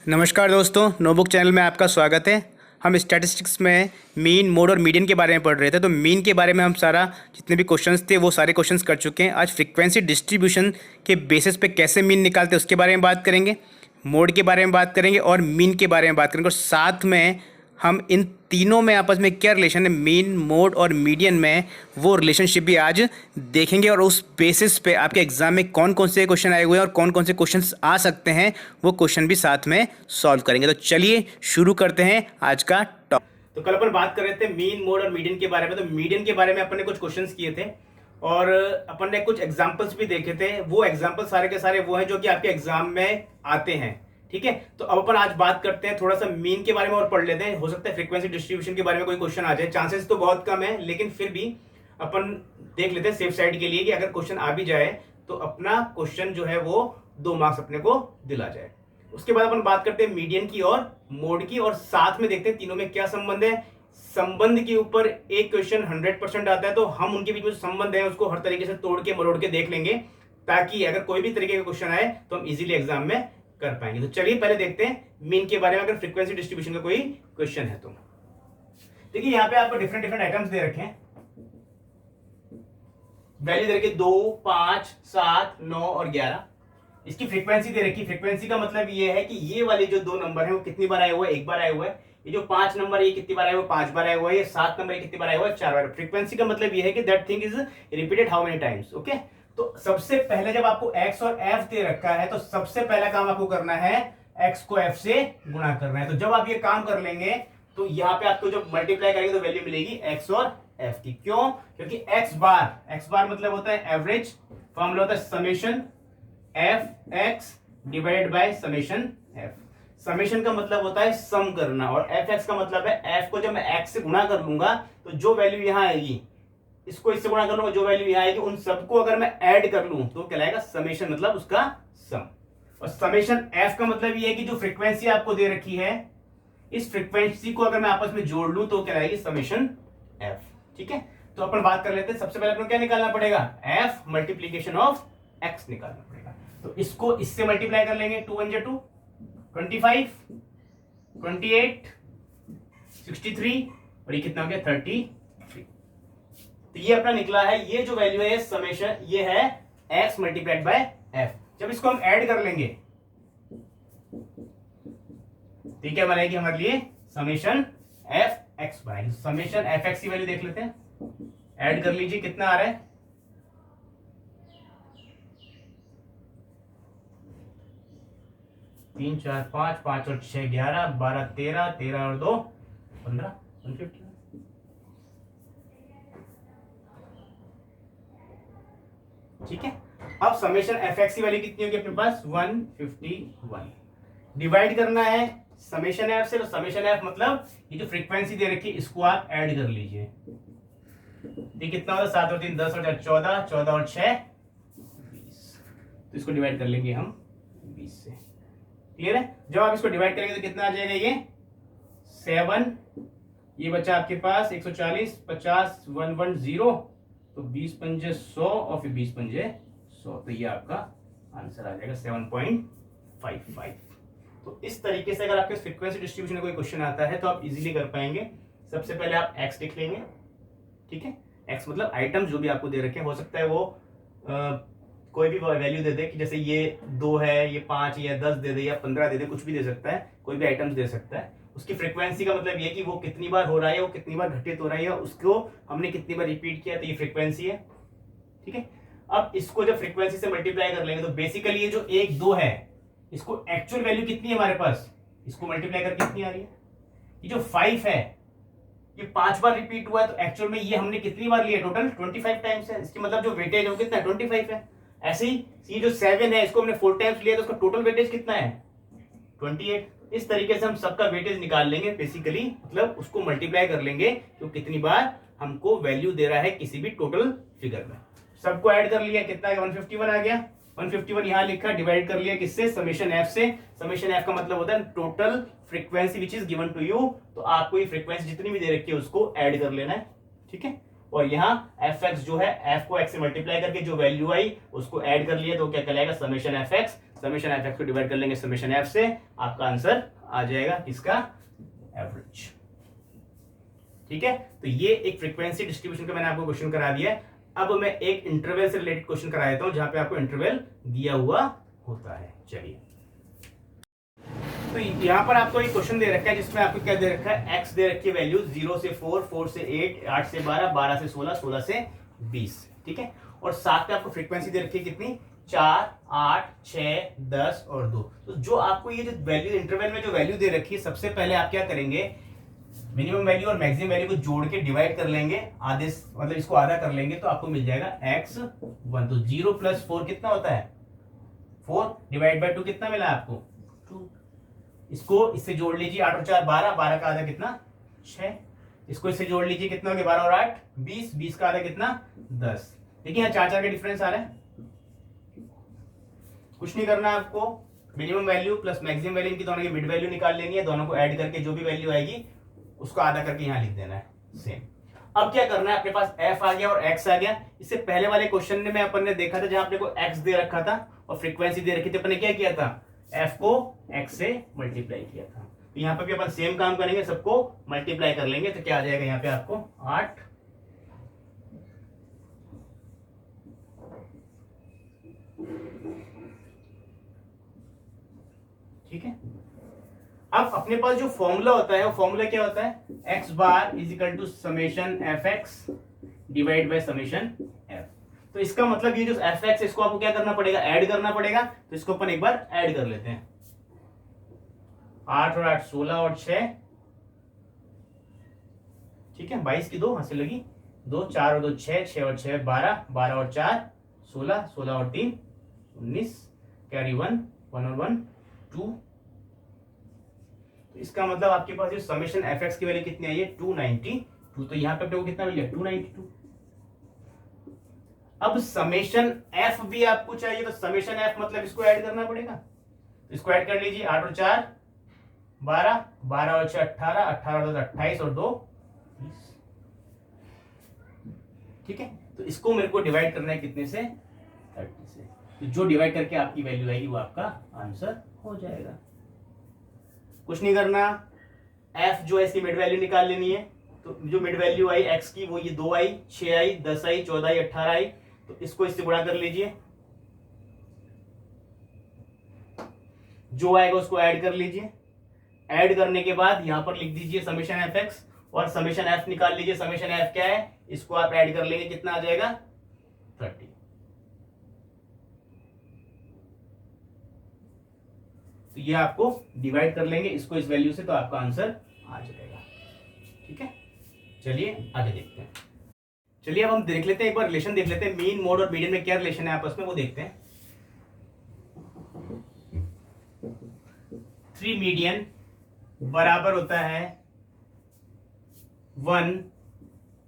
नमस्कार दोस्तों, notebook channel में आपका स्वागत है। हम स्टैटिस्टिक्स में मीन, मोड और मीडियन के बारे में पढ़ रहे थे। तो मीन के बारे में हम सारा जितने भी क्वेश्चंस थे वो सारे क्वेश्चंस कर चुके हैं। आज फ्रीक्वेंसी डिस्ट्रीब्यूशन के बेसिस पे कैसे मीन निकालते हैं उसके बारे में बात करेंगे, मोड के बारे में बात करेंगे और मीन के बारे में बात करेंगे। और साथ में हम इन तीनों में आपस में क्या रिलेशन है, मीन, मोड और मीडियन में, वो रिलेशनशिप भी आज देखेंगे। और उस बेसिस पे आपके एग्जाम में कौन कौन से क्वेश्चन आए हुए हैं और कौन कौन से क्वेश्चंस आ सकते हैं वो क्वेश्चन भी साथ में सॉल्व करेंगे। तो चलिए शुरू करते हैं आज का टॉपिक। तो कल अपन बात कर रहे थे मीन, मोड और मीडियन के बारे में। तो मीडियन के बारे में अपन ने कुछ क्वेश्चंस किए थे और अपन ने कुछ एग्जाम्पल्स भी देखे थे। वो एग्जाम्पल सारे के सारे वो हैं जो कि आपके एग्जाम में आते हैं। ठीक है, तो अब अपन आज बात करते हैं, थोड़ा सा मीन के बारे में और पढ़ लेते हैं। हो सकता है फ्रीक्वेंसी डिस्ट्रीब्यूशन के बारे में कोई क्वेश्चन आ जाए, चांसेस तो बहुत कम है, लेकिन फिर भी अपन देख लेते हैं सेफ साइड के लिए कि अगर क्वेश्चन आ भी जाए तो अपना क्वेश्चन जो है वो 2 मार्क्स अपने को दिला जाए। उसके बाद अपन बात करते हैं मीडियन की और मोड की, और साथ में देखते हैं तीनों में क्या संबंध है। संबंध के ऊपर एक क्वेश्चन 100% आता है, तो हम उनके बीच में संबंध है उसको हर तरीके से तोड़ के मरोड़ के देख लेंगे, ताकि अगर कोई भी तरीके का क्वेश्चन आए तो हम इजीली एग्जाम में कर पाएंगे। तो चलिए पहले देखते हैं मीन के बारे में, अगर फ्रीक्वेंसी डिस्ट्रीब्यूशन का कोई क्वेश्चन है तो। देखिए यहाँ पे आपको डिफरेंट डिफरेंट आइटम्स दे रखे हैं, वैल्यू दे रखी 2, 5, 7, 9 और 11। इसकी फ्रीक्वेंसी दे रखी। फ्रीक्वेंसी का मतलब ये है कि ये वाले जो 2 नंबर है वो कितनी बार आए हुए हैं, 1 बार आए हुए हैं। ये जो 5 नंबर है ये कितनी बार आए हुए, 5 बार आए हुए हैं। ये 7 नंबर कितनी बार आए हुए, 4 बार। फ्रीक्वेंसी का मतलब ये है कि that thing is repeated how many times. Okay, तो सबसे पहले जब आपको x और f दे रखा है तो सबसे पहला काम आपको करना है x को f से गुणा करना है। तो जब आप ये काम कर लेंगे तो यहाँ पे आपको जब मल्टीप्लाई करेंगे तो वैल्यू मिलेगी x और f की। क्यों? क्योंकि x बार मतलब होता है एवरेज, फॉर्मूला होता है summation F x divided by summation F. Summation का मतलब होता है सम करना, और एफ एक्स का मतलब है एफ को जब मैं एक्स से गुणा कर लूंगा तो जो वैल्यू यहां आएगी, इसको इससे गुणा कर लूंगा, जो वैल्यू यहां आएगी उन सबको अगर मैं ऐड कर लूं तो कहलाएगा समेशन, मतलब उसका सम। और समेशन एफ का मतलब ये है कि जो फ्रीक्वेंसी आपको दे रखी है, इस फ्रीक्वेंसी को अगर मैं आपस में जोड़ लूं तो कहलाएगी समेशन एफ। ठीक है, तो अपन बात कर लेते हैं। सबसे पहले अपन क्या निकालना पड़ेगा, एफ मल्टीप्लीकेशन ऑफ एक्स निकालना पड़ेगा। तो इसको इससे मल्टीप्लाई कर लेंगे, 2 1 2, 25, 28, 63 और ये कितना हो गया 33। तो ये अपना निकला है, ये जो वैल्यू है समेशन, ये है x मल्टीप्लाइड बाय f। जब इसको हम ऐड कर लेंगे तो क्या बनेगी हमारे लिए, समेशन एफ एक्स बनेगी। समेशन एफ एक्स की वैल्यू देख लेते हैं, ऐड कर लीजिए कितना आ रहा है, 3 4 5, 5 और 6 11, 12 13, 13 और 2 15, 150। ठीक है, अब समेशन एफ एक्स की वैल्यू कितनी होगी अपने पास, 151। डिवाइड करना है समेशन एफ से, तो समेशन एफ मतलब ये जो फ्रीक्वेंसी दे रखी है इसको आप ऐड कर लीजिए। ये कितना होगा, 7 और 3 10 और 14, 14 और 6 20। तो इसको डिवाइड कर लेंगे हम 20 से। क्लियर है? जब आप इसको डिवाइड करेंगे तो कितना आ जाएगा, ये 7, ये बचा आपके पास 140, 50, 110, तो 20 पंजे 100 और फिर 20 पंजे 100, तो ये आपका आंसर आ जाएगा 7.55। तो इस तरीके से अगर आपके फ्रीक्वेंसी डिस्ट्रीब्यूशन में कोई क्वेश्चन आता है तो आप इजीली कर पाएंगे। सबसे पहले आप x लिख लेंगे। ठीक है, x मतलब आइटम जो भी आपको दे रखे हैं, हो सकता है वो कोई भी वैल्यू दे दे, कि जैसे ये 2 है, ये 5 या 10 दे दे या 15 दे दे, कुछ भी दे सकता है, कोई भी आइटम्स दे सकता है। उसकी फ्रीक्वेंसी का मतलब ये कि वो कितनी बार हो रहा है, वो कितनी बार घटित हो रहा है, उसको हमने कितनी बार रिपीट किया, तो ये फ्रीक्वेंसी है। ठीक है, अब इसको जब फ्रीक्वेंसी से मल्टीप्लाई कर लेंगे तो बेसिकली ये जो 1 2 है, इसको एक्चुअल वैल्यू कितनी है हमारे पास, इसको मल्टीप्लाई करके कितनी आ रही है, ये जो 5 है ये 5 बार रिपीट हुआ है, तो एक्चुअल में ये हमने कितनी बार लिया, टोटल 25 टाइम्स है। इसकी मतलब जो वेटेज है वो कितना है, 25 है। ऐसे ही ये जो 7 है इसको हमने 4 टाइम्स लिया तो उसका टोटल वेटेज कितना है, 28। इस तरीके से हम सबका वेटेज निकाल लेंगे बेसिकली, मतलब उसको मल्टीप्लाई कर लेंगे तो कितनी बार हमको वैल्यू दे रहा है किसी भी टोटल फिगर में। सबको ऐड कर लिया, कितना 151 आ गया। 151 यहां लिखा, डिवाइड कर लिया किससे, समेशन एफ से। समेशन एफ का मतलब होता है total frequency which is given to you. तो आपको ये फ्रीक्वेंसी जितनी भी दे रखी है उसको ऐड कर लेना है। ठीक है, और यहाँ एफ एक्स जो है, एफ को एक्स से मल्टीप्लाई करके जो वैल्यू आई उसको ऐड कर लिया तो क्या कहलाएगा, summation F x. Summation F x को डिवाइड कर लेंगे समेशन एफ से, आपका आंसर आ जाएगा किसका, एवरेज। ठीक है, तो ये एक फ्रीक्वेंसी डिस्ट्रीब्यूशन का मैंने आपको क्वेश्चन करा दिया है। अब मैं एक इंटरवल से रिलेटेड क्वेश्चन करा देता हूं जहां पे आपको इंटरवल दिया हुआ होता है। चलिए, तो यहां पर आपको एक क्वेश्चन दे रखा है जिसमें आपको क्या दे रखा है, एक्स दे रखी है वैल्यू 0 से 4, 4 से 8, 8 से 12, 12 से 16, 16 से 20। ठीक है, और साथ में आपको फ्रीक्वेंसी दे रखी है कितनी, 4, 8, 6, 10 और 2। तो जो आपको ये जो वैल्यू इंटरवल में जो वैल्यू दे रखी है, सबसे पहले आप क्या करेंगे, मिनिमम वैल्यू और मैक्सिमम वैल्यू को जोड़ के डिवाइड कर लेंगे, आधे मतलब इसको आधा कर लेंगे तो आपको मिल जाएगा x1। तो 0 + 4 कितना होता है, 4 डिवाइड बाय 2 कितना मिला आपको, 2। इसको इससे जोड़ लीजिए, 8 और 4 12, 12 का आधा कितना, 6। इसको इससे जोड़ लीजिए, कितना हो गया, 12 और 8 20, 20 का आधा कितना, 10। देखिए यहाँ 4 का डिफरेंस आ रहा है। कुछ नहीं करना आपको, minimum value plus maximum value की दोनों की मिड वैल्यू निकाल लेनी है, दोनों को ऐड करके जो भी वैल्यू आएगी उसको आधा करके यहाँ लिख देना है सेम। अब क्या करना है, अपने पास f आ गया और x आ गया। इससे पहले वाले क्वेश्चन में अपन ने देखा था जहां अपने को x दे रखा था और फ्रीक्वेंसी दे रखी थी, अपन ने क्या किया था, f को x से मल्टीप्लाई किया था। तो यहाँ पे भी अपन सेम काम करेंगे, सबको मल्टीप्लाई कर लेंगे, तो क्या आ जाएगा यहाँ पे आपको 8। ठीक है, अब अपने पास जो फॉर्मूला होता है वो फॉर्मूला क्या होता है, x bar is equal to summation F X divide by summation F. तो इसका मतलब ये जो एफ एक्स, इसको आपको क्या करना पड़ेगा, ऐड करना पड़ेगा। तो इसको अपन एक बार ऐड कर लेते हैं, 8 और 8 16 और 6, ठीक है, 22 की 2 हंसी लगी, 2 4 और 2 6, 6 और 6 12, 12 और 4 16, 16 और 3 19, कैरी 1, 1 और 1 2। तो इसका मतलब आपके पास जो समेशन एफ एक्स की वैल्यू कितनी आई है, 292। तो यहाँ पे अपने को कितना मिल गया, 292। अब समेशन एफ भी आपको चाहिए, तो समेशन एफ मतलब इसको ऐड करना पड़ेगा। तो इसको ऐड कर लीजिए, 8 और 4 12, 12 और 6 18, 18 और 28 और 2 20। ठीक है, तो इसको मेरे को डिवाइड करना है कितने से, 30 से। तो जो डिवाइड करके आपकी वैल्यू आएगी वो आपका आंसर हो जाएगा। कुछ नहीं करना, f जो है इसकी मिड वैल्यू निकाल लेनी है। तो जो मिड वैल्यू आई x की वो ये 2 आई, 6 आई, 10 आई, 14 आई, 18 आई। तो इसको इससे गुणा कर लीजिए, जो आएगा उसको ऐड कर लीजिए। ऐड करने के बाद यहां पर लिख दीजिए समेशन एफ एक्स और समेशन एफ निकाल लीजिए। समेशन एफ क्या है, इसको आप ऐड कर लेंगे, कितना आ जाएगा, 30। तो ये आपको डिवाइड कर लेंगे इसको इस वैल्यू से, तो आपका आंसर आ जाएगा। ठीक है, चलिए आगे देखते हैं। चलिए अब हम देख लेते हैं, एक बार रिलेशन देख लेते हैं, मीन मोड और मीडियन में क्या रिलेशन है आपस में वो देखते हैं। 3 मीडियन बराबर होता है 1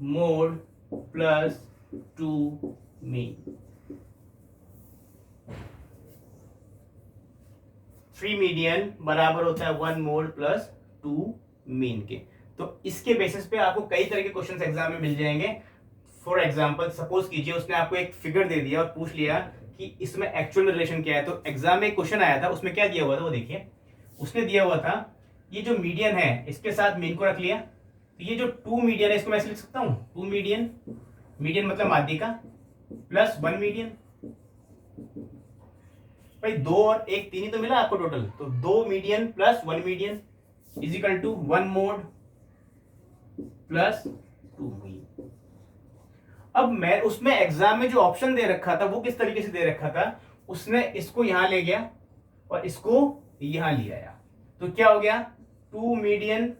मोड प्लस 2 मीन। 3 मीडियन बराबर होता है 1 मोड प्लस 2 मीन के। तो इसके बेसिस पे आपको कई तरह के क्वेश्चंस एग्जाम में मिल जाएंगे। फॉर एग्जांपल सपोज कीजिए उसने आपको एक फिगर दे दिया और पूछ लिया कि इसमें एक्चुअल में रिलेशन क्या है। तो एग्जाम में एक क्वेश्चन आया था, उसमें क्या दिया हुआ था वो देखिए। उसने दिया हुआ था ये जो मीडियन है इसके साथ मीन को रख लिया, तो ये जो 2 मीडियन है इसको मैं ऐसे लिख सकता हूँ 2 मीडियन, मीडियन मतलब माध्यिका, प्लस 1 मीडियन। भाई 2 और 1 3 ही तो मिला आपको टोटल, तो 2 median plus 1 median is equal to 1 mode plus 2 mean. अब मैं उसमें एग्जाम में जो ऑप्शन दे रखा था वो किस तरीके से दे रखा था, उसने इसको यहां ले गया और इसको यहां ले आया। तो क्या हो गया, 2 मीडियन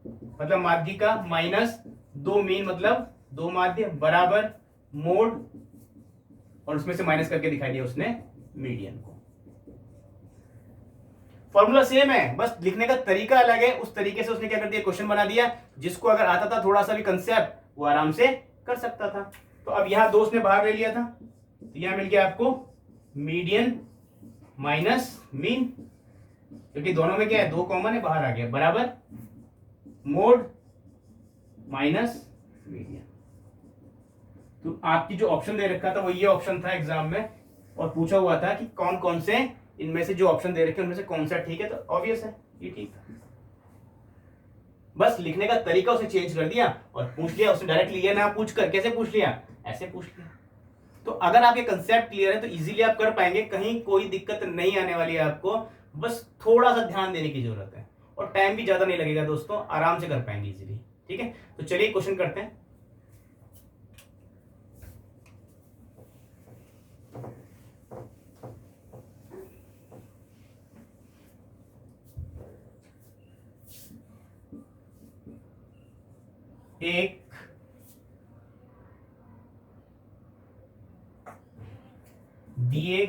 मतलब माध्यिका माइनस 2 मीन मतलब 2 माध्य बराबर मोड, और उसमें से माइनस करके दिखाई दिया उसने मीडियन को। फॉर्मूला सेम है, बस लिखने का तरीका अलग है। उस तरीके से उसने क्या कर दिया, क्वेश्चन बना दिया। जिसको अगर आता था थोड़ा सा भी कंसेप्ट वो आराम से कर सकता था। तो अब यहां 2 उसने बाहर ले लिया था, तो यहां मिल गया आपको मीडियन माइनस मीन, क्योंकि दोनों में क्या है 2 कॉमन है, बाहर आ गया, बराबर मोड माइनस मीडियन। तो आपकी जो ऑप्शन दे रखा था वो ये ऑप्शन था एग्जाम में, और पूछा हुआ था कि कौन कौन से इनमें से जो ऑप्शन दे रखे हैं उनमें से कौन सा ठीक है, तो ऑब्वियस है ये ठीक है। बस लिखने का तरीका उसे चेंज कर दिया और पूछ लिया उसने डायरेक्ट लिया ना पूछ कर, कैसे पूछ लिया, ऐसे पूछ लिया। तो अगर आपके कंसेप्ट क्लियर है तो इजीली आप कर पाएंगे, कहीं कोई दिक्कत नहीं आने वाली है आपको, बस थोड़ा सा ध्यान देने की जरूरत है और टाइम भी ज्यादा नहीं लगेगा दोस्तों, आराम से कर पाएंगे इजीली। ठीक है, तो चलिए क्वेश्चन करते हैं। एक दिए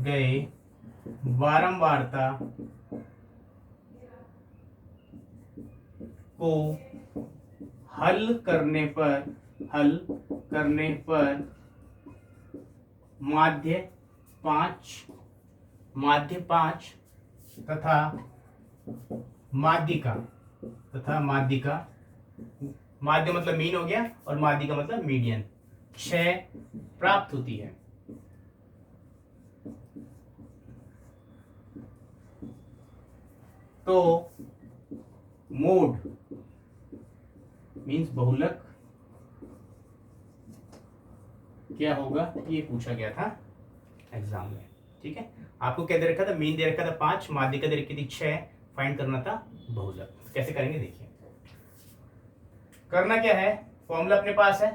गए बारंबारता को हल करने पर माध्य 5 तथा माध्यिका माध्य मतलब मीन हो गया और माध्यिका मतलब मीडियन 6 प्राप्त होती है। तो मोड मीन्स बहुलक क्या होगा, ये पूछा गया था एग्जाम में। ठीक है, आपको क्या दे रखा था, मीन दे रखा था 5, माध्यिका दे रखी थी 6, फाइंड करना था बहुलक। कैसे करेंगे देखिए, करना क्या है, फॉर्मूला अपने पास है।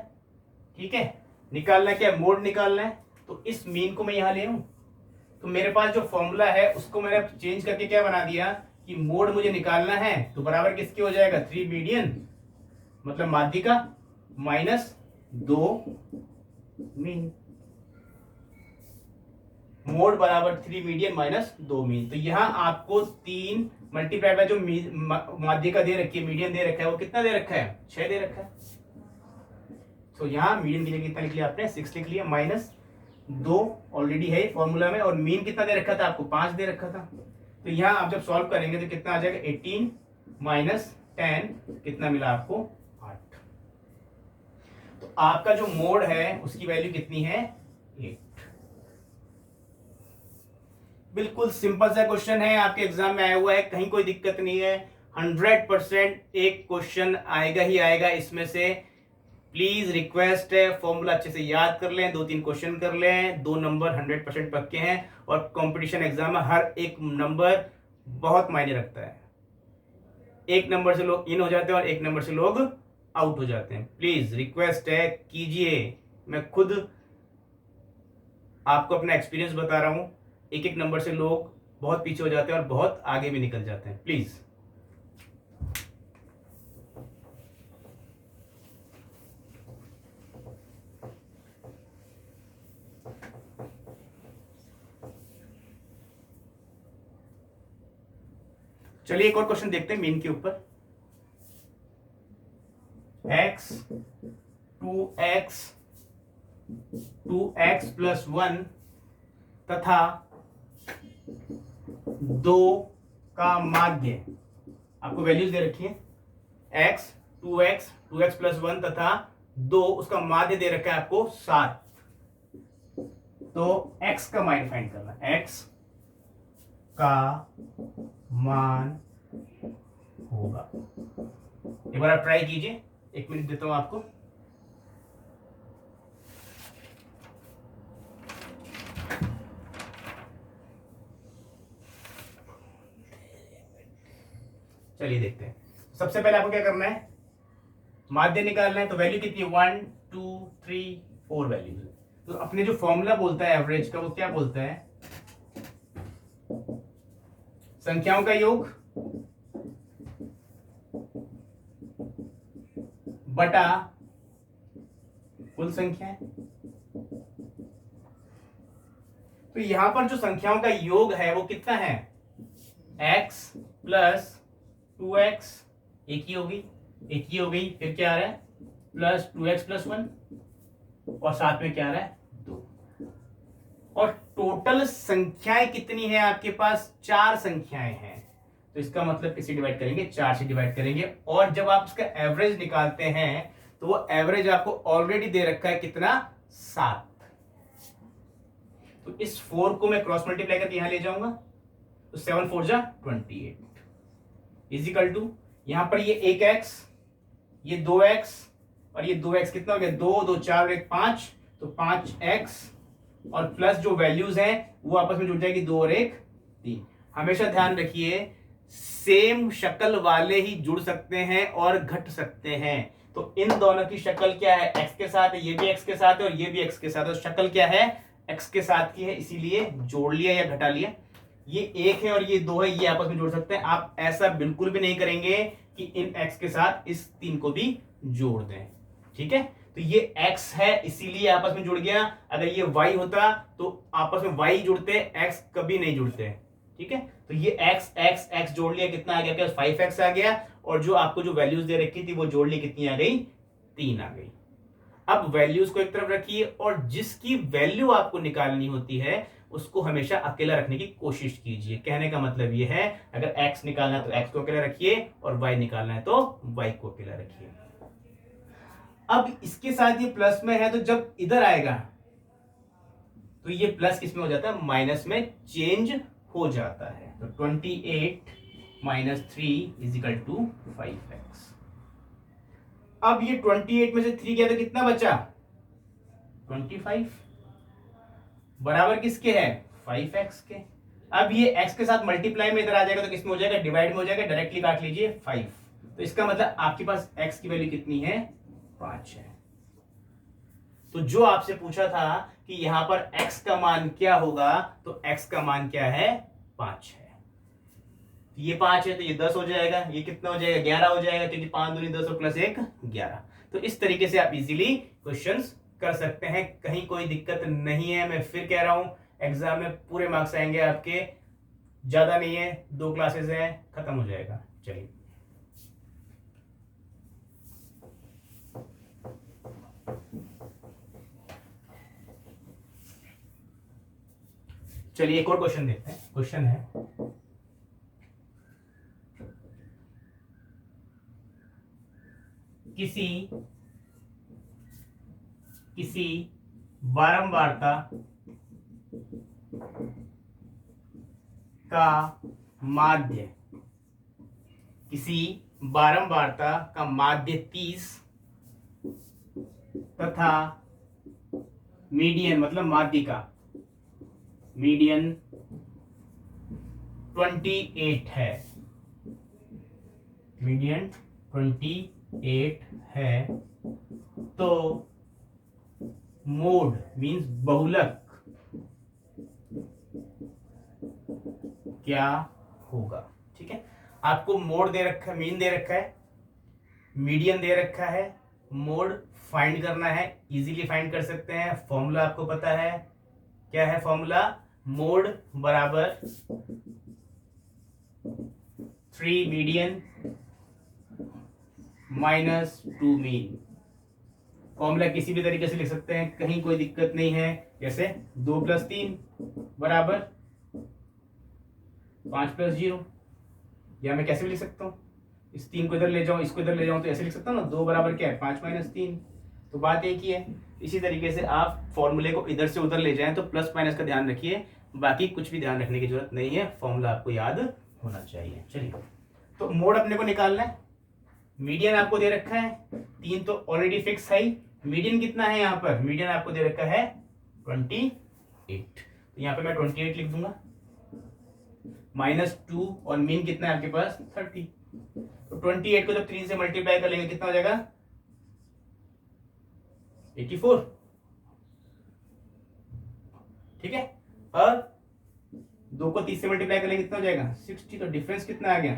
ठीक है, निकालना क्या है, मोड निकालना है। तो इस मीन को मैं यहां ले आऊं, तो मेरे पास जो फॉर्मूला है उसको मैंने चेंज करके क्या बना दिया कि मोड मुझे निकालना है तो बराबर किसके हो जाएगा, 3 मीडियन मतलब माध्यिका माइनस 2 मीन। मोड बराबर 3 मीडियन माइनस 2 मीन। तो यहां आपको 3 मल्टीप्लाई बाय जो माध्यिका दे रखी है, मीडियन दे रखा है, वो कितना दे रखा है, 6 दे रखा है। तो यहां मीडियन की जगह कितना लिख लिया आपने, 6 लिख लिया, माइनस 2 ऑलरेडी है फॉर्मूला में, और मीन कितना दे रखा था आपको, 5 दे रखा था। तो यहां आप जब सॉल्व करेंगे तो कितना आ जाएगा, 18 माइनस 10 कितना मिला आपको, 8। तो आपका जो मोड है उसकी वैल्यू कितनी है, 8। बिल्कुल सिंपल सा क्वेश्चन है, आपके एग्जाम में आया हुआ है, कहीं कोई दिक्कत नहीं है। 100% एक क्वेश्चन आएगा ही आएगा इसमें से। प्लीज रिक्वेस्ट है, फॉर्मूला अच्छे से याद कर लें, 2-3 क्वेश्चन कर लें, 2 नंबर 100% पक्के हैं। और कंपटीशन एग्जाम में हर एक नंबर बहुत मायने रखता है, 1 नंबर से लोग इन हो जाते हैं और 1 नंबर से लोग आउट हो जाते हैं। प्लीज रिक्वेस्ट है, कीजिए। मैं खुद आपको अपना एक्सपीरियंस बता रहा हूं, 1-1 नंबर से लोग बहुत पीछे हो जाते हैं और बहुत आगे भी निकल जाते हैं। प्लीज चलिए एक और क्वेश्चन देखते हैं मीन के ऊपर। x 2x प्लस 1 तथा 2 का माध्य, आपको वैल्यूज दे रखी है, x 2x प्लस 1 तथा 2, उसका माध्य दे रखा है आपको 7। तो x का मान फाइंड करना, x का मान होगा, एक बार आप ट्राई कीजिए, 1 मिनट देता हूं आपको। चलिए देखते हैं। सबसे पहले आपको क्या करना है, माध्य निकालना है। तो वैल्यू कितनी है, 1 2 3 4 वैल्यूज। तो अपने जो फॉर्मूला बोलता है एवरेज का, वो क्या बोलता है, संख्याओं का योग बटा कुल संख्याएं। तो यहां पर जो संख्याओं का योग है वो कितना है, x प्लस 2x, एक ही हो गई, फिर क्या आ रहा है, प्लस 2x प्लस 1, और साथ में क्या आ रहा है, 2। और टोटल संख्याएं कितनी है आपके पास, 4 संख्याएं हैं। तो इसका मतलब किससे डिवाइड करेंगे, 4 से डिवाइड करेंगे। और जब आप इसका एवरेज निकालते हैं तो वो एवरेज आपको ऑलरेडी दे रखा है कितना, 7। तो इस 4 को मैं क्रॉस मल्टीप्लाई करके यहां ले जाऊंगा, तो 7 4 जा 28 इजिकल टू यहां पर ये 1x, ये 2x और ये 2x कितना हो गया, 2 2 4 और 1 5, तो 5x और प्लस जो वैल्यूज हैं वो आपस में जुड़ जाएगी 2 और 1 3। हमेशा ध्यान रखिए सेम शक्ल वाले ही जुड़ सकते हैं और घट सकते हैं। तो इन दोनों की शक्ल क्या है, x के साथ है, ये भी x के साथ है और ये भी x के साथ है, तो शक्ल क्या है, x के साथ की है, इसीलिए जोड़ लिया या घटा लिया। ये 1 है और ये 2 है, ये आपस में जोड़ सकते हैं। आप ऐसा बिल्कुल भी नहीं करेंगे कि इन x के साथ इस 3 को भी जोड़ दें, ठीक है। तो ये x है इसीलिए आपस में जुड़ गया, अगर ये y होता तो आपस में y जुड़ते, x कभी नहीं जुड़ते, ठीक है। तो ये x जोड़ लिया, कितना आ गया, 5x आ गया, और जो आपको जो वैल्यूज दे रखी थी वो जोड़ ली, कितनी आ गई, 3 आ गई। अब वैल्यूज को एक तरफ रखिए और जिसकी वैल्यू आपको निकालनी होती है उसको हमेशा अकेला रखने की कोशिश कीजिए। कहने का मतलब ये है अगर x निकालना है तो x को अकेला रखिए और y निकालना है तो y को अकेला रखिए। अब इसके साथ ये प्लस में है, तो जब इधर आएगा तो ये प्लस किस में हो जाता है, माइनस में चेंज हो जाता है। तो 28 माइनस 3 इजिकल टू 5x। अब ये 28 में से 3 गया तो कितना बचा, 25, बराबर किसके है, 5x के। अब ये x के साथ मल्टीप्लाई में इधर आ जाएगा तो किसमें हो जाएगा, डिवाइड में हो जाएगा, डायरेक्टली काट लीजिए 5। तो इसका मतलब आपके पास x की वैल्यू कितनी है, 5 है। तो जो आपसे पूछा था कि यहां पर x का मान क्या होगा, तो x का मान क्या है, 5 है। ये 5 है तो ये 10 हो जाएगा, ये कितना हो जाएगा, 11 हो जाएगा, क्योंकि 5 दूनी 10 और प्लस 1 11। तो इस तरीके से आप इजीली क्वेश्चंस कर सकते हैं, कहीं कोई दिक्कत नहीं है। मैं फिर कह रहा हूं एग्जाम में पूरे मार्क्स आएंगे आपके, ज्यादा नहीं है, 2 क्लासेस हैं, खत्म हो जाएगा। चलिए चलिए एक और क्वेश्चन देखते हैं। क्वेश्चन है किसी बारंबारता का माध्य, किसी बारंबारता का माध्य 30 तथा मीडियन मतलब माध्य का मीडियन 28 है, मीडियन 28 है, तो मोड मींस बहुलक क्या होगा। ठीक है, आपको मोड दे रखा है, मीन दे रखा है, मीडियन दे रखा है, मोड फाइंड करना है। इजीली फाइंड कर सकते हैं, फॉर्मूला आपको पता है, क्या है फॉर्मूला, मोड बराबर 3 मीडियन माइनस 2 मीन। फॉर्मूला किसी भी तरीके से लिख सकते हैं, कहीं कोई दिक्कत नहीं है। जैसे 2 + 3 बराबर 5 + 0, या मैं कैसे भी लिख सकता हूँ, इस 3 को इधर ले जाऊं, इसको इधर ले जाऊं, तो ऐसे लिख सकता हूँ ना, 2 बराबर क्या है, 5 - 3। तो बात एक ही है। इसी तरीके से आप फॉर्मूले को इधर से उधर ले जाएं तो प्लस माइनस का ध्यान रखिए, बाकी कुछ भी ध्यान रखने की जरूरत नहीं है, फॉर्मूला आपको याद होना चाहिए। चलिए, तो मोड अपने को निकालना है। मीडियन आपको दे रखा है 3, तो ऑलरेडी फिक्स है ही। मीडियन कितना है यहाँ पर, मीडियन आपको दे रखा है 28, तो यहाँ पे मैं 28 लिख दूंगा, -2 और मीन कितना है आपके पास 30। तो 28 को जब 3 से मल्टीप्लाई कर लेंगे कितना हो जाएगा 84। ठीक है, और 2 को 30 से मल्टीप्लाई कर लेंगे कितना हो जाएगा 60। तो डिफरेंस कितना आ गया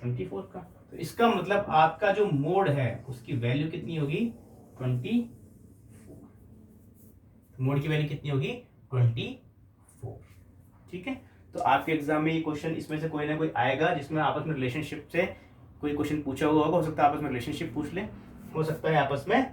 24 का। तो इसका मतलब आपका जो मोड है उसकी वैल्यू कितनी होगी 24। मोड की वैल्यू कितनी होगी 24। ठीक है, तो आपके एग्जाम में ये क्वेश्चन इसमें से कोई ना कोई आएगा जिसमें आपस में रिलेशनशिप से कोई क्वेश्चन पूछा हुआ होगा। हो सकता है आपस में रिलेशनशिप पूछ ले, हो सकता है आपस में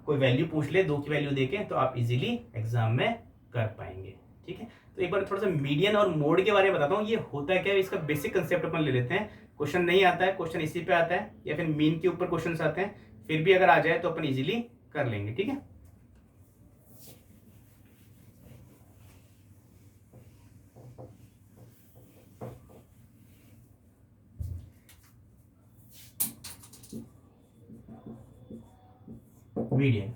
कोई वैल्यू पूछ ले, 2 की वैल्यू देके, तो आप इजीली एग्जाम में कर पाएंगे। ठीक है, तो एक बार थोड़ा सा मीडियन और मोड के बारे में बताता हूँ, ये होता क्या है, इसका बेसिक कंसेप्ट अपन ले लेते हैं। क्वेश्चन नहीं आता है, क्वेश्चन इसी पे आता है, या फिर मीन के ऊपर क्वेश्चन आते हैं, फिर भी अगर आ जाए तो अपन इजीली कर लेंगे। ठीक है, मीडियन।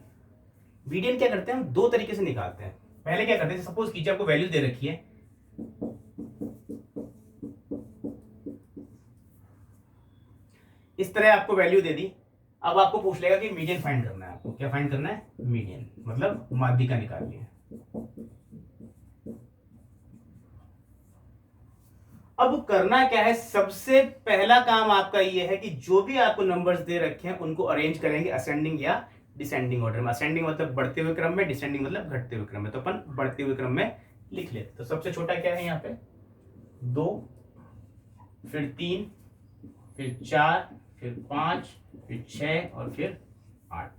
मीडियन क्या करते हैं हम दो तरीके से निकालते हैं। पहले क्या करते हैं, सपोज कीजिए आपको वैल्यू दे रखी है, इस तरह आपको वैल्यू दे दी। अब आपको पूछ लेगा कि मीडियन फाइंड करना है। आपको क्या फाइंड करना है? मीडियन, मतलब माध्यिका निकालनी है। अब करना क्या है, सबसे पहला काम आपका ये है कि जो भी आपको नंबर्स दे रखे हैं उनको अरेंज करेंगे असेंडिंग या डिसेंडिंग ऑर्डर में। असेंडिंग मतलब बढ़ते हुए क्रम में, डिसेंडिंग मतलब घटते हुए क्रम में। तो अपन बढ़ते हुए क्रम में लिख लेते। तो सबसे छोटा क्या है यहाँ पे? 2, फिर 3, फिर 4, फिर 5, फिर 6 और फिर 8।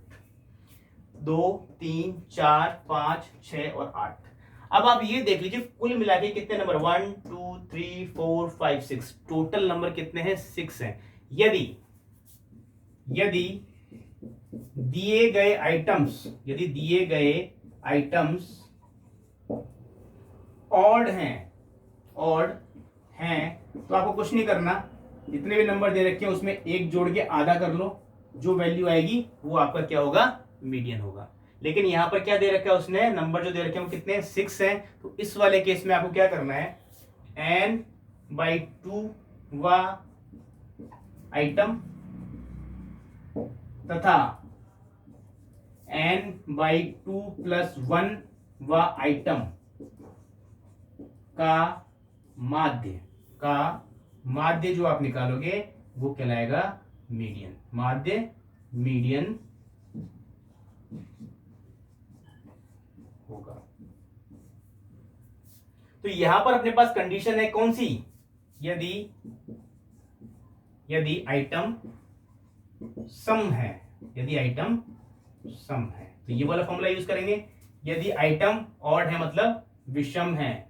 2, 3, 4, 5, 6 और 8। अब आप ये देख लीजिए कुल मिला के कितने नंबर, 1 2 3 4 5 6, टोटल नंबर कितने हैं? 6 हैं। यदि यदि दिए गए आइटम्स, यदि दिए गए आइटम्स ऑड हैं, ऑड हैं, तो आपको कुछ नहीं करना, जितने भी नंबर दे रखे हैं उसमें एक जोड़ के आधा कर लो, जो वैल्यू आएगी वो आपका क्या होगा? मीडियन होगा। लेकिन यहां पर क्या दे रखा है उसने, नंबर जो दे रखे हैं वो कितने हैं? 6 हैं। तो इस वाले केस में आपको क्या करना है, n/2 वा आइटम तथा n/2 + 1 वा आइटम का माध्य जो आप निकालोगे वो कहलाएगा मीडियन। माध्य मीडियन होगा। तो यहां पर अपने पास कंडीशन है कौन सी? यदि आइटम सम है, यदि आइटम सम है तो ये वाला फॉर्मूला यूज करेंगे। यदि आइटम ऑड है मतलब विषम है,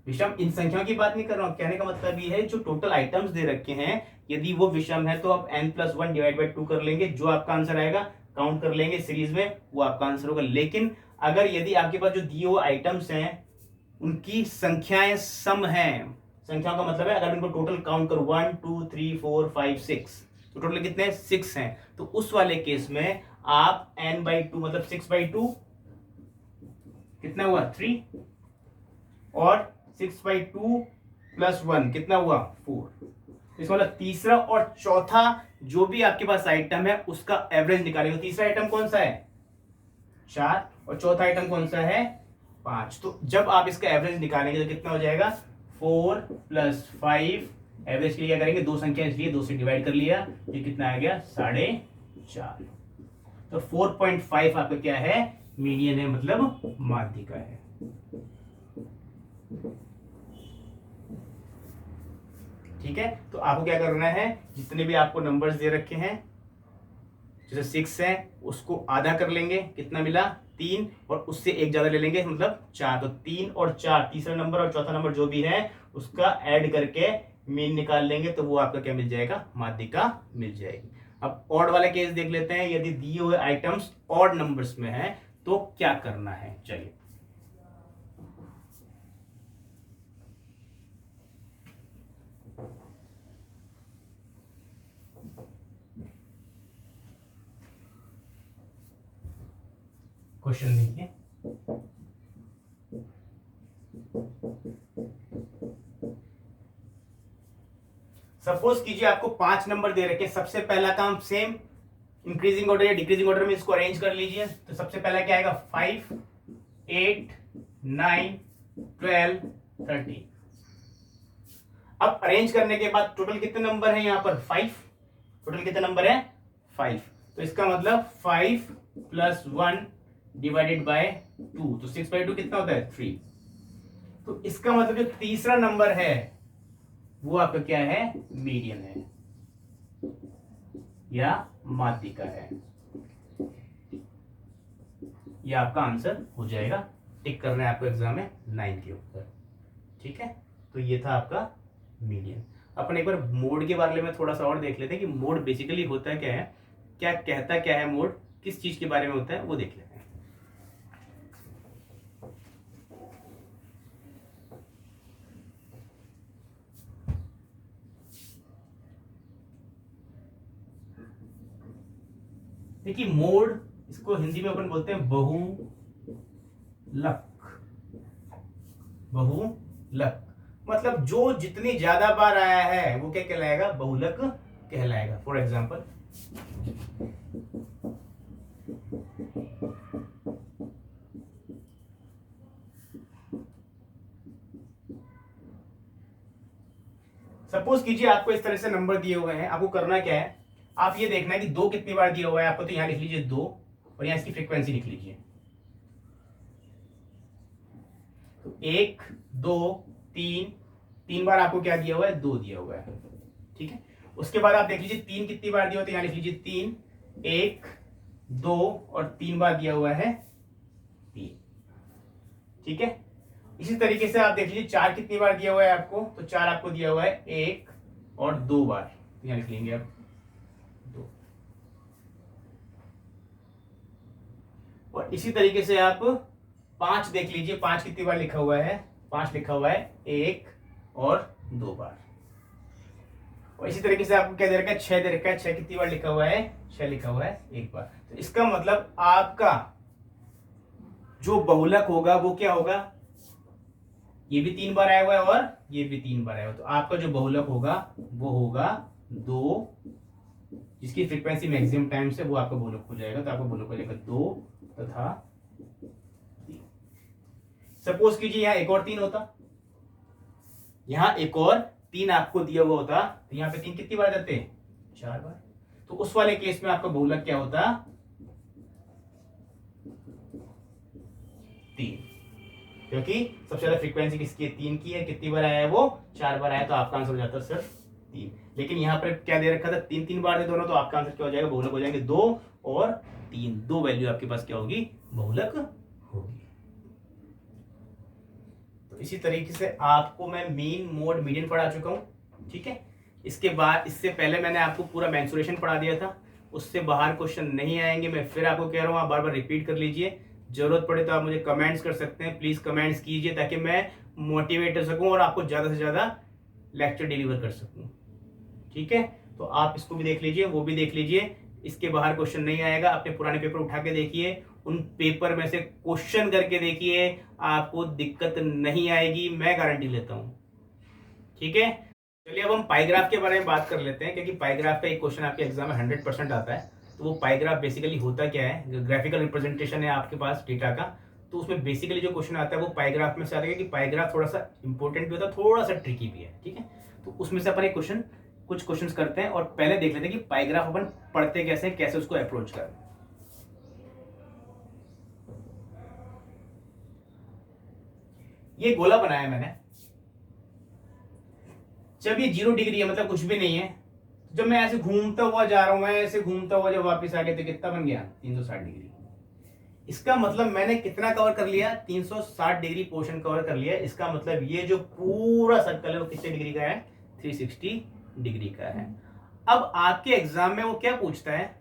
विषम इन संख्याओं की बात नहीं कर रहा हूं, कहने का मतलब ये है जो टोटल आइटम्स दे रखे हैं यदि वो विषम है तो आप n+1 / 2 कर लेंगे, जो आपका आंसर आएगा काउंट कर लेंगे सीरीज में, वो आपका आंसर होगा। लेकिन अगर यदि आपके पास जो दिए हुए आइटम्स हैं उनकी संख्याएं सम हैं, संख्याओं का मतलब है अगर इनको टोटल काउंट करो 1 2 3 4 5 6, तो टोटल कितने? 6 हैं। तो उस वाले केस में आप n/2 मतलब 6/2 कितना हुआ? 3, और 6/2 + 1 कितना हुआ? 4। इसका मतलब तीसरा और चौथा जो भी आपके पास आइटम है उसका एवरेज निकालेंगे। तीसरा आइटम कौन सा है? 4, और चौथा आइटम कौन सा है? 5। तो जब आप इसका एवरेज निकालेंगे तो कितना हो जाएगा? 4 + 5। एवरेज के लिए क्या करेंगे? दो संख्या इसलिए 2 से डिवाइड कर लिया, ये कितना आ गया? 4.5। तो 4.5 आपका क्या है? मीडियन है, मतलब माध्यिका है। ठीक है, तो आपको क्या करना है, जितने भी आपको नंबर्स दे रखे हैं, जैसे 6 है उसको आधा कर लेंगे, कितना मिला? 3, और उससे एक ज्यादा ले लेंगे मतलब 4। तो 3 और 4, तीसरा नंबर और चौथा नंबर जो भी है उसका ऐड करके मीन निकाल लेंगे, तो वो आपका क्या मिल जाएगा? माध्यिका मिल जाएगी। अब ऑड वाला केस देख लेते हैं। यदि दिए हुए आइटम्स ऑड नंबर्स में है तो क्या करना है, चलिए। क्वेश्चन देखिए, सपोज कीजिए आपको 5 नंबर दे रखे हैं। सबसे पहला काम सेम, इंक्रीजिंग ऑर्डर या डिक्रीजिंग ऑर्डर में इसको अरेंज कर लीजिए। तो सबसे पहला क्या आएगा? 5 8 9 12 13। अब अरेंज करने के बाद टोटल कितने नंबर है यहाँ पर? 5। टोटल कितने नंबर है? 5। तो इसका मतलब 5 + 1 / 2, तो 6/2 कितना होता है? 3। तो इसका मतलब जो तीसरा नंबर है वो आपका क्या है? मीडियन है या माध्यिका है। ये आपका आंसर हो जाएगा। टिक करना है आपको एग्जाम में 9 के ऊपर। ठीक है, तो ये था आपका मीडियन। अपन एक बार मोड के बारे में थोड़ा सा और देख लेते हैं कि मोड बेसिकली होता क्या है, क्या कहता क्या है, मोड किस चीज के बारे में होता है वो देख लेते हैं। देखिए मोड, इसको हिंदी में अपन बोलते हैं बहुलक। बहुलक मतलब जो जितनी ज्यादा बार आया है वो क्या कहलाएगा, बहुलक कहलाएगा। फॉर एग्जाम्पल सपोज कीजिए आपको इस तरह से नंबर दिए हुए हैं, आपको करना क्या है, आप ये देखना है कि दो कितनी बार दिया हुआ है आपको, तो यहां लिख लीजिए 2 और यहां इसकी फ्रीक्वेंसी लिख लीजिए। तो 1 2 3, 3 बार आपको क्या दिया हुआ है, 2 दिया हुआ है, ठीक है। उसके बाद आप देख लीजिए 3 कितनी बार दिया हुआ, तो यहां लिख लीजिए 3, 1 2 और 3 बार दिया हुआ है 3, ठीक है। इसी तरीके से आप देख लीजिए 4 कितनी बार दिया हुआ है आपको, तो 4 आपको दिया हुआ है 1 और 2 बार, तो यहां लिख लेंगे आप 2। और इसी तरीके से आप 5 देख लीजिए, 5 कितनी बार लिखा हुआ है, 5 लिखा हुआ है 1 और 2 बार। और इसी तरीके से आपको क्या दे रखा है, 6 दे रखा है, 6 कितनी बार लिखा हुआ है, 6 लिखा हुआ है 1 बार। तो इसका मतलब आपका जो बहुलक होगा वो क्या होगा, ये भी 3 बार आया हुआ है और ये भी 3 बार आया हुआ है, तो आपका जो बहुलक होगा वो होगा 2, जिसकी फ्रीक्वेंसी मैक्सिमम टाइम से वो आपका बहुलक हो जाएगा। तो आपका बहुलक हो जाएगा 2 तथा 3। सपोज कीजिए यहाँ एक और 3 होता, यहाँ एक और 3 आपको दिया हुआ होता, तो यहाँ पे 3 कितनी बार जाते हैं, 4 बार। तो उस वाले केस में आपका बहुलक क्या होता, 3, क्योंकि सबसे ज्यादा फ्रीक्वेंसी किसकी है, 3 की है। कितनी बार आया है वो, 4 बार आया, तो आपका आंसर हो जाता है सिर्फ 3। लेकिन यहाँ पर क्या दे रखा था, 3 बार थे दोनों, तो आपका आंसर क्या हो जाएगा, बहुलक हो जाएंगे 2 और 3, 2 वैल्यू आपके पास क्या होगी, बहुलक होगी। तो इसी तरीके से आपको मैं मीन मोड मीडियन पढ़ा चुका हूं, ठीक है। इसके बाद, इससे पहले मैंने आपको पूरा मेंसुरेशन पढ़ा दिया था, उससे बाहर क्वेश्चन नहीं आएंगे। मैं फिर आपको कह रहा हूं, आप बार बार रिपीट कर लीजिए, जरूरत पड़े तो आप मुझे कमेंट्स कर सकते हैं। प्लीज कमेंट्स कीजिए ताकि मैं मोटिवेट हो सकूं और आपको ज्यादा से ज्यादा लेक्चर डिलीवर कर सकूं, ठीक है। तो आप इसको भी देख लीजिए, वो भी देख लीजिए, इसके बाहर क्वेश्चन नहीं आएगा। अपने पुराने पेपर उठा के देखिए, उन पेपर में से क्वेश्चन करके देखिए, आपको दिक्कत नहीं आएगी, मैं गारंटी लेता हूं, ठीक है। चलिए अब हम पाइग्राफ के बारे में बात कर लेते हैं, क्योंकि पाइग्राफ का एक क्वेश्चन आपके एग्जाम में 100% आता है। तो वो पाइग्राफ बेसिकली होता क्या है, ग्राफिकल रिप्रेजेंटेशन है आपके पास डेटा का, तो उसमें बेसिकली जो क्वेश्चन आता है वो पाइग्राफ में से आता है, कि पाइग्राफ थोड़ा सा इंपॉर्टेंट भी होता है, थोड़ा सा ट्रिकी भी है, ठीक है। तो उसमें से अपन एक क्वेश्चन, कुछ क्वेश्चंस करते हैं और पहले देख लेते हैं कि पाइग्राफ अपन पढ़ते कैसे, कैसे उसको अप्रोच करते हैं। ये गोला बनाया मैंने, जब ये 0 डिग्री है मतलब कुछ भी नहीं है, जब मैं ऐसे घूमता हुआ जा रहा हूं, मैं ऐसे घूमता हुआ जब वापस आ गया तो कितना बन गया, 360 डिग्री। इसका मतलब मैंने कितना कवर कर लिया, 360 डिग्री पोर्शन कवर कर लिया। इसका मतलब ये जो पूरा सर्कल है वो कितने डिग्री का है, 360 डिग्री का है। अब आपके एग्जाम में वो क्या पूछता है,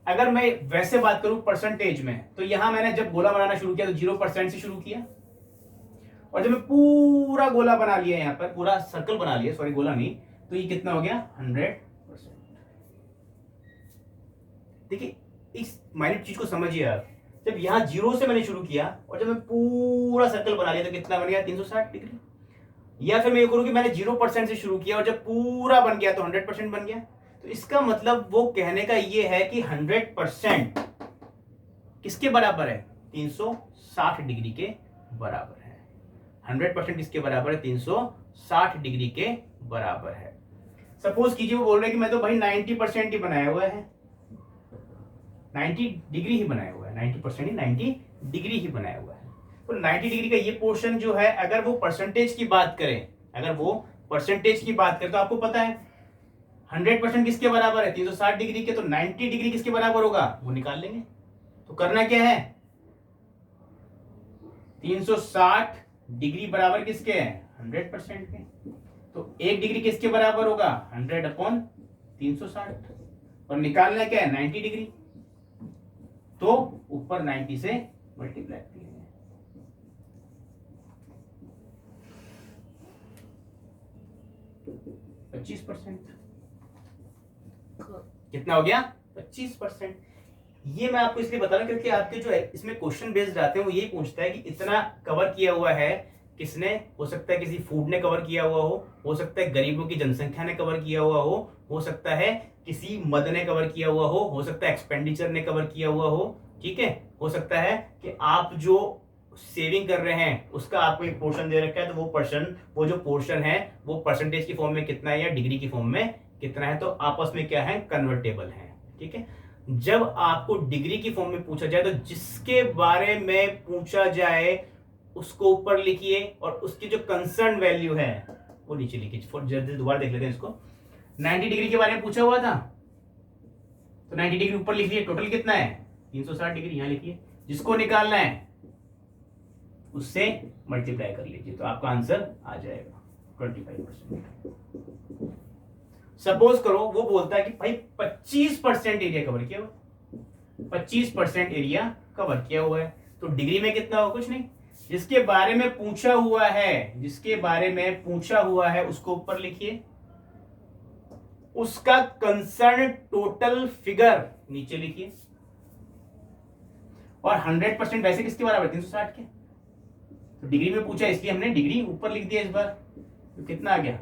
अगर मैं वैसे बात करूं परसेंटेज में, तो यहां मैंने जब गोला बनाना शुरू किया तो 0% से शुरू किया, और जब मैं पूरा गोला बना लिया, यहां पर पूरा सर्कल बना लिया, सॉरी गोला नहीं, तो ये कितना हो गया, 100%। देखिए इस माइनर चीज को समझिए आप, जब यहां 0 से मैंने शुरू किया और जब मैं पूरा सर्कल बना लिया तो कितना बन गया, 360 डिग्री। या फिर मैं ये करूं कि मैंने 0% से शुरू किया और जब पूरा बन गया तो 100% बन गया। तो इसका मतलब वो कहने का ये है कि 100% किसके बराबर है, 360 डिग्री के बराबर है। 100% किसके बराबर है, 360 डिग्री के बराबर है। सपोज कीजिए वो बोल रहे हैं कि मैं तो भाई 90% ही बनाया हुआ है, 90 डिग्री ही बनाया हुआ है, 90% ही 90 डिग्री ही बनाया हुआ है। तो 90 डिग्री का ये पोर्शन जो है, अगर वो परसेंटेज की बात करें, अगर वो परसेंटेज की बात करें तो आपको पता है 100% किसके बराबर है, 360 डिग्री के, तो 90 डिग्री किसके बराबर होगा वो निकाल लेंगे। तो करना क्या है, 360 डिग्री बराबर किसके हैं, 100% के। तो 1 डिग्री किसके बराबर होगा, 100/360, और निकालना क्या है, 90 डिग्री। तो ऊपर 90 से मल्टीप्लाई करेंगे, 25%। कितना हो गया, 25%। ये मैं आपको इसलिए बता रहा हूँ क्योंकि आपके जो इसमें क्वेश्चन बेस्ड आते हैं वो यही पूछता है कि इतना कवर किया हुआ है किसने, हो सकता है किसी फूड ने कवर किया हुआ हो सकता है गरीबों की जनसंख्या ने कवर किया हुआ हो सकता है किसी मद ने कवर किया हुआ हो सकता है एक्सपेंडिचर ने कवर किया हुआ हो, ठीक है, हो सकता है कि आप जो सेविंग कर रहे हैं उसका आपको एक पोर्शन दे रखा है, तो वो जो पोर्शन है वो परसेंटेज की फॉर्म में कितना है या डिग्री की फॉर्म में कितना है, तो आपस में क्या है, कन्वर्टेबल है, ठीक है। जब आपको डिग्री की फॉर्म में पूछा जाए तो जिसके बारे में पूछा जाए उसको ऊपर लिखिए और उसकी जो कंसर्न वैल्यू है वो नीचे लिखिए। दोबारा देख लेते हैं इसको। 90 डिग्री के बारे में पूछा हुआ था तो 90 डिग्री ऊपर लिख लिए, टोटल कितना है 360 डिग्री, यहां लिखिए। जिसको निकालना है उससे मल्टीप्लाई कर लीजिए तो आपका आंसर आ जाएगा 25%। सपोज करो वो बोलता है कि भाई 25% एरिया कवर किया हुआ, 25% एरिया कवर किया हुआ है, तो डिग्री में कितना हो, कुछ नहीं। जिसके बारे में पूछा हुआ है, जिसके बारे में पूछा हुआ है उसको ऊपर लिखिए, उसका कंसर्न टोटल फिगर नीचे लिखिए, और 100% वैसे किसके बराबर, 360 के। तो डिग्री में पूछा इसलिए हमने डिग्री ऊपर लिख दिया इस बार, तो कितना आ गया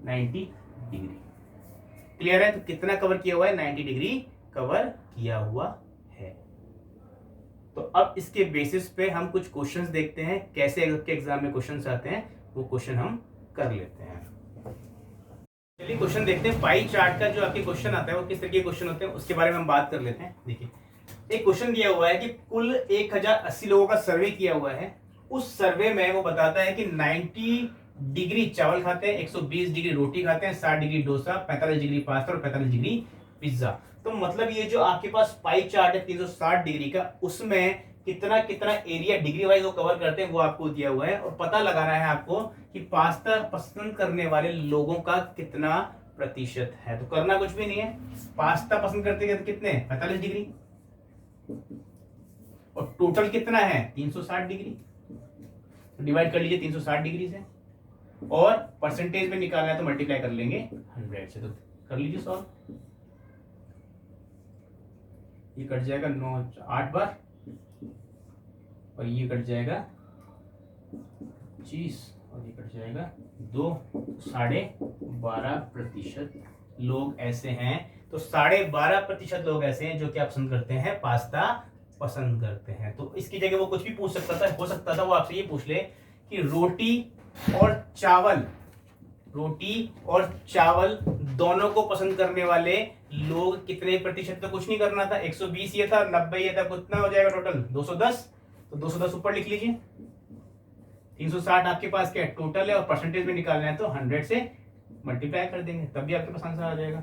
90 डिग्री। क्लियर है, तो कितना कवर किया हुआ है, 90 डिग्री कवर किया हुआ है। तो अब इसके बेसिस पे हम कुछ क्वेश्चंस देखते हैं, कैसे आपके एग्जाम में क्वेश्चंस आते हैं वो क्वेश्चन हम कर लेते हैं। चलिए क्वेश्चन देखते हैं। पाई चार्ट का जो आपके क्वेश्चन आता है वो किस तरह के क्वेश्चन होते हैं उसके बारे में हम बात कर लेते हैं। देखिए एक क्वेश्चन दिया हुआ है कि कुल 1080 लोगों का सर्वे किया हुआ है। उस सर्वे में वो बताता है कि 90 डिग्री चावल खाते हैं, 120 डिग्री रोटी खाते हैं, 60 डिग्री डोसा, 45 डिग्री पास्ता और 45 डिग्री पिज्जा। तो मतलब ये जो आपके पास पाई चार्ट है 360 डिग्री का, उसमें कितना कितना एरिया डिग्री वाइज वो कवर करते हैं वो आपको दिया हुआ है, और पता लगाना है आपको कि पास्ता पसंद करने वाले लोगों का कितना प्रतिशत है। तो करना कुछ भी नहीं है, पास्ता पसंद करते हैं कितने, 45 डिग्री, और टोटल कितना है 360 डिग्री, तो डिवाइड कर लीजिए 360 डिग्री से, और परसेंटेज में निकालना है तो मल्टीप्लाई कर लेंगे 100 से। तो कर लीजिए सॉल्व, ये कट जाएगा 9 8 बार, और ये कट जाएगा 25, और ये कट जाएगा 2, 12.5% लोग ऐसे हैं। तो 12.5% लोग ऐसे हैं जो कि आप पसंद करते हैं, पास्ता पसंद करते हैं। तो इसकी जगह वो कुछ भी पूछ सकता था, हो सकता था वो आपसे ये पूछ ले कि रोटी और चावल दोनों को पसंद करने वाले लोग कितने प्रतिशत, तो कुछ नहीं करना था, 120 ये था, 90 ये था, कितना हो जाएगा टोटल 210, तो 210 ऊपर लिख लीजिए। 360 आपके पास क्या टोटल है, और परसेंटेज में निकालना है तो 100 से मल्टीप्लाई कर देंगे, तब भी आपके पास आंसर आ जाएगा।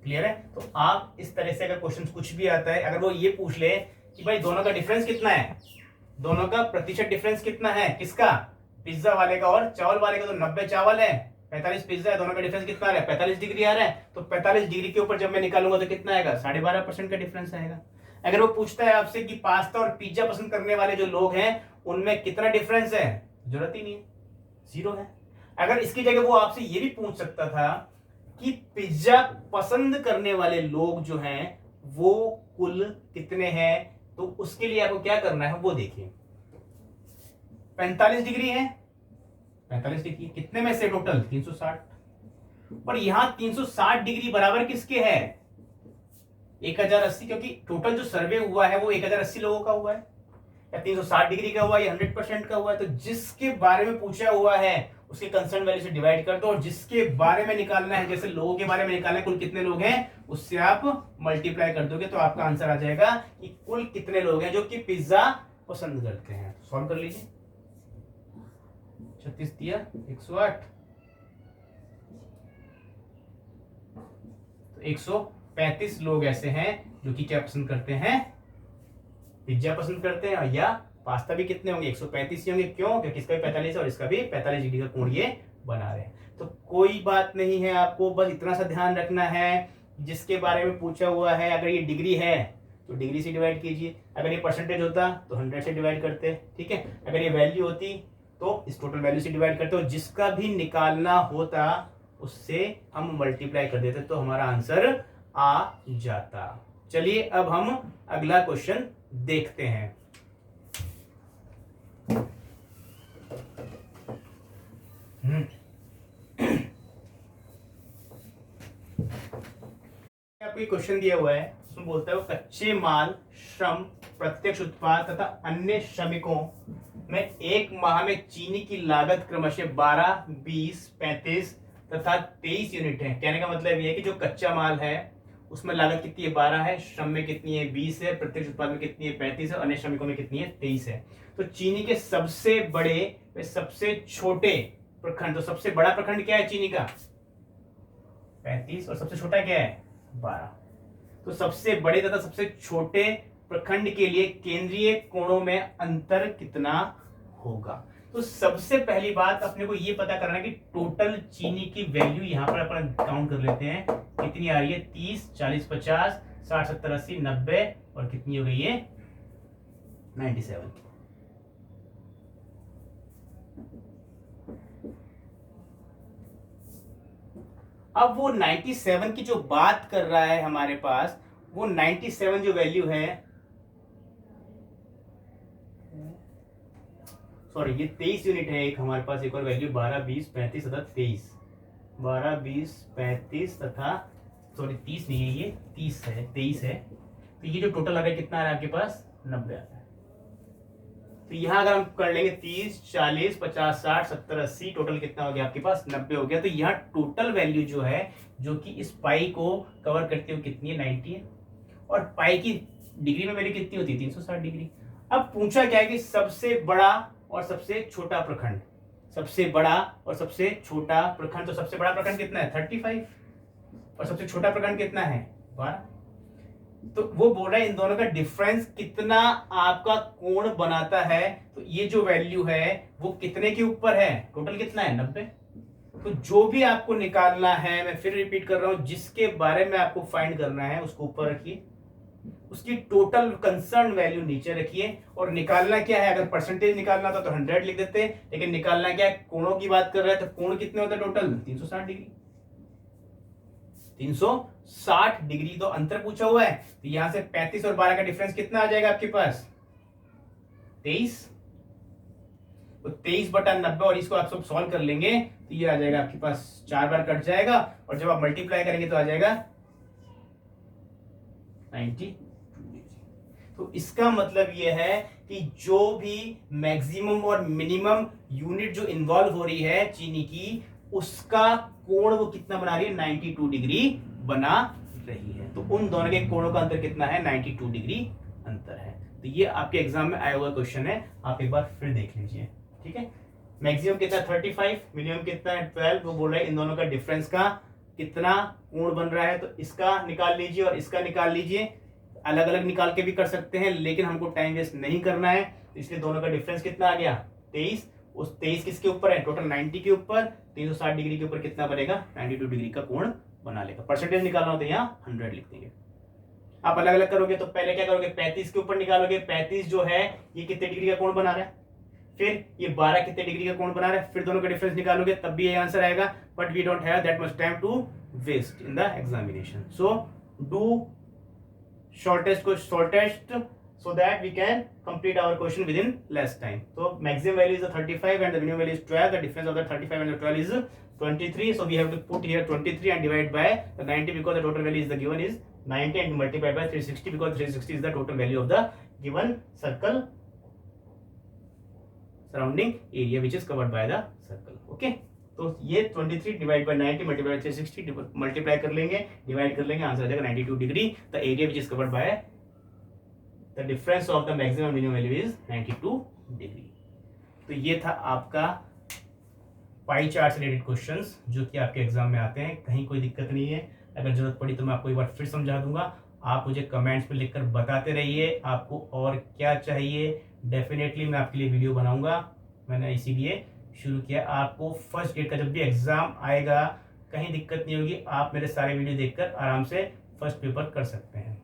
क्लियर है। तो आप इस तरह से अगर क्वेश्चन कुछ भी आता है, अगर वो ये पूछ ले कि भाई दोनों का डिफरेंस कितना है, दोनों का प्रतिशत डिफरेंस कितना है, किसका, पिज्जा वाले का और चावल वाले का, तो 90 चावल है 45 पिज्जा है, दोनों का डिफरेंस कितना आ रहा है 45 डिग्री आ रहा है, तो 45 डिग्री के ऊपर जब मैं निकालूंगा तो कितना आएगा 12.5% का डिफरेंस आएगा। अगर वो पूछता है आपसे कि पास्ता और पिज्जा पसंद करने वाले जो लोग हैं उनमें कितना डिफरेंस है, जरूरत ही नहीं है, 0 है। अगर इसकी जगह वो आपसे ये भी पूछ सकता था कि पिज्जा पसंद करने वाले लोग जो हैं वो कुल कितने हैं, तो उसके लिए आपको क्या करना है वो देखिए। 45 डिग्री है, 45 डिग्री कितने में से टोटल 360, और यहां 360 डिग्री बराबर किसके है 1080, क्योंकि टोटल जो सर्वे हुआ है वो 1080 लोगों का हुआ है, या 360 डिग्री का हुआ है, या 100% का हुआ है। तो जिसके बारे में पूछा हुआ है उसके कंसर्न वैल्यू से डिवाइड कर दो, और जिसके बारे में निकालना है, जैसे लोगों के बारे में निकालना है कुल कितने लोग हैं, उससे आप मल्टीप्लाई कर दोगे तो आपका आंसर आ जाएगा कि कुल कितने लोग हैं जो कि पिज्जा पसंद करते हैं। सॉल्व कर लीजिए, 36 दिया 108, तो 135 लोग ऐसे हैं जो कि क्या पसंद करते हैं, पिज्जा पसंद करते हैं, या पास्ता भी कितने होंगे 135 ही होंगे। क्यों, क्योंकि इसका भी 45 है और इसका भी 45 डिग्री का कोण ये बना रहे हैं। तो कोई बात नहीं है, आपको बस इतना सा ध्यान रखना है, जिसके बारे में पूछा हुआ है अगर ये डिग्री है तो डिग्री से डिवाइड कीजिए, अगर ये परसेंटेज होता तो 100 से डिवाइड करते, ठीक है, अगर ये वैल्यू होती तो इस टोटल वैल्यू से डिवाइड करते, और जिसका भी निकालना होता उससे हम मल्टीप्लाई कर देते तो हमारा आंसर आ जाता। चलिए अब हम अगला क्वेश्चन देखते हैं। आपको क्वेश्चन दिया हुआ है, उसमें बोलता है वो कच्चे माल, श्रम, प्रत्यक्ष उत्पाद तथा अन्य श्रमिकों में एक माह में चीनी की लागत क्रमशः 12, 20, 35 तथा 23 यूनिट है। कहने का मतलब ये है कि जो कच्चा माल है उसमें लागत कितनी है, 12 है, श्रम में कितनी है, 20 है, प्रत्यक्ष उत्पाद में कितनी है, 35 है, अन्य श्रमिकों में कितनी है, 23 है। तो चीनी के सबसे बड़े व सबसे छोटे प्रखंड, तो सबसे बड़ा प्रखंड क्या है चीनी का, 35, और सबसे छोटा क्या है, 12। तो सबसे बड़े तथा सबसे छोटे प्रखंड के लिए केंद्रीय कोणों में अंतर कितना होगा। तो सबसे पहली बात अपने को ये पता करना है कि टोटल चीनी की वैल्यू यहां पर अपन काउंट कर लेते हैं, कितनी आ रही है, 30, 40, 50, 60, 70, 80, 90, और कितनी हो गई है, 97। अब वो 97 की जो बात कर रहा है हमारे पास, वो 97 जो वैल्यू है, सॉरी ये 23 यूनिट है, एक हमारे पास एक और वैल्यू 12, 20, 35 तथा 23, 12, 20, 35 तथा, सॉरी 30 नहीं है, ये 30 है, 23 है। तो ये जो टोटल आ रहा है कितना आ रहा है आपके पास, 90 आ रहा है। तो यहां अगर हम कर लेंगे 30, 40, 50, 60, 70, 80, टोटल कितना हो गया आपके पास, 90 हो गया। तो यहाँ टोटल वैल्यू जो है, जो कि इस पाई को कवर करते हुए कितनी है, 90 है, और पाई की डिग्री में वैल्यू कितनी होती है, 360 डिग्री। अब पूछा क्या है कि सबसे बड़ा और सबसे छोटा प्रखंड, सबसे बड़ा और सबसे छोटा प्रखंड, तो सबसे बड़ा प्रखंड कितना है, 35, और सबसे छोटा प्रखंड कितना है, 12। तो वो बोल रहा है इन दोनों का डिफरेंस कितना आपका कोण बनाता है। तो ये जो वैल्यू है वो कितने के ऊपर है, टोटल कितना है, 90। तो जो भी आपको निकालना है, मैं फिर रिपीट कर रहा हूं, जिसके बारे में आपको फाइंड करना है उसको ऊपर रखिए, उसकी टोटल कंसर्न वैल्यू नीचे रखिए, और निकालना क्या है, अगर परसेंटेज निकालना था तो 100 लिख देते, लेकिन निकालना क्या है, कोणों की बात कर रहा है, तो कोण कितने होते हैं टोटल, 360 डिग्री, 360 डिग्री तो अंतर पूछा हुआ है। तो यहां से 35 और 12 का डिफरेंस कितना आ जाएगा आपके पास, 23। तो 23/90, और इसको आप सब सॉल्व कर लेंगे तो ये आ जाएगा आपके पास, 4 बार कट जाएगा, और जब आप मल्टीप्लाई करेंगे तो आ जाएगा 90। तो इसका मतलब ये है कि जो भी मैक्सिमम और मिनिमम यूनिट जो इन्वॉल्व हो रही है चीनी की, उसका कोण वो कितना बना रही है, 92 डिग्री बना रही है। तो उन दोनों के कोणों का अंतर कितना है, 92 डिग्री अंतर है। तो ये आपके एग्जाम में आया हुआ क्वेश्चन है, आप एक बार फिर देख लीजिए, ठीक है। मैक्सिमम कितना है 35, मिनिमम कितना है 12, वो बोल रहा है इन दोनों का डिफरेंस का कितना कोण बन रहा है। तो इसका निकाल लीजिए और इसका निकाल लीजिए, अलग अलग निकाल के भी कर सकते हैं, लेकिन हमको टाइम वेस्ट नहीं करना है, इसलिए दोनों का डिफरेंस कितना आ गया, 23। उस 23 किसके ऊपर है, टोटल 90 के ऊपर, 360 डिग्री के ऊपर कितना बनेगा, 92 डिग्री का कोण बना लेगा। परसेंटेज निकालना हो तो यहाँ 100 लिख देंगे। आप अलग अलग करोगे तो पहले क्या करोगे, 35 के ऊपर निकालोगे, 35 जो है ये कितने डिग्री का कोण बना रहा है, फिर ये 12 कितने डिग्री का कोण बना रहा है, फिर दोनों का डिफरेंस निकालोगे तब भी ये आंसर आएगा। But we don't have that much time to waste in the examination, so do shortest so that we can complete our question within less time. So maximum value is 35 and the minimum value is 12. The difference of the 35 and the 12 is 23. So we have to put here 23 and divide by the 90 because the total value is the given is 90, and multiply by 360 because 360 is the total value of the given circle surrounding area which is covered by the circle. Okay. तो ये 23 divide by 90 multiply by 360 multiply कर लेंगे, divide कर लेंगे, answer आ जाएगा 92 degree. The area which is covered by the difference of the maximum minimum value is 92 degree. तो ये था आपका पाई चार्ट से रिलेटेड क्वेश्चंस जो कि आपके एग्जाम में आते हैं। कहीं कोई दिक्कत नहीं है, अगर जरूरत पड़ी तो मैं आपको एक बार फिर समझा दूंगा। आप मुझे कमेंट्स में लिखकर बताते रहिए आपको और क्या चाहिए, डेफिनेटली मैं आपके लिए वीडियो बनाऊंगा। मैंने इसीलिए शुरू किया। आपको फर्स्ट डेट का जब भी एग्जाम आएगा कहीं दिक्कत नहीं होगी, आप मेरे सारे वीडियो देखकर आराम से फर्स्ट पेपर कर सकते हैं।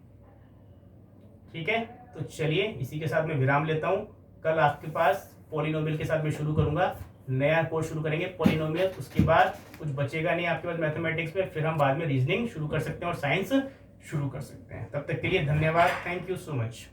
ठीक है, तो चलिए इसी के साथ मैं विराम लेता हूँ। कल आपके पास पॉलिनोमियल के साथ मैं शुरू करूंगा, नया कोर्स शुरू करेंगे पॉलिनोमियल। उसके बाद कुछ बचेगा नहीं आपके पास मैथमेटिक्स में, फिर हम बाद में रीजनिंग शुरू कर सकते हैं और साइंस शुरू कर सकते हैं। तब तक के लिए धन्यवाद, थैंक यू सो मच।